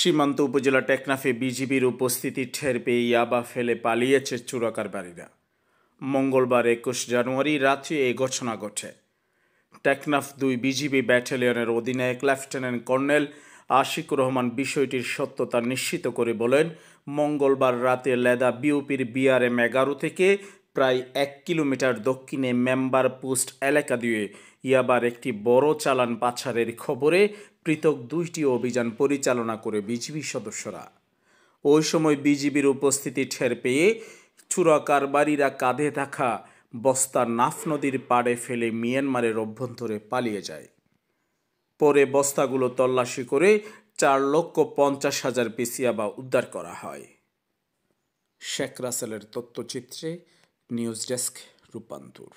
সীমান্ত উপজেলা টেকনাফে বিজিবির উপস্থিতি টের পেয়ে ইয়াবা ফেলে পালিয়েছে চোরাকারবারিরা। মঙ্গলবার ২১ জানুয়ারি রাতে এই ঘটনা ঘটে। টেকনাফ ২ বিজিবি ব্যাটালিয়নের অধিনায়ক লেফটেন্যান্ট কর্নেল আশিকুর রহমান বিষয়টির সত্যতা নিশ্চিত করে বলেন, মঙ্গলবার রাতে লেদা বিওপির বিআরএম ১১ থেকে প্রায় ১ কিলোমিটার দক্ষিণে মেম্বার পোস্ট এলাকা দিয়ে ইয়াবার একটি বড় চালান পাচারের খবরে পৃথক ২টি অভিযান পরিচালনা করে বিজিবি সদস্যরা। ওই সময় বিজিবির উপস্থিতি টের পেয়ে চোরাকারবারিরা কাঁধে থাকা বস্তা নাফ নদীর পাড়ে ফেলে মিয়ানমারের অভ্যন্তরে পালিয়ে যায়। পরে বস্তাগুলো তল্লাশি করে ৪,৫০,০০০ পিস ইয়াবা উদ্ধার করা হয়। শেখ রাসেলের তথ্যচিত্রে নিউজ ডেস্ক, রূপান্তর।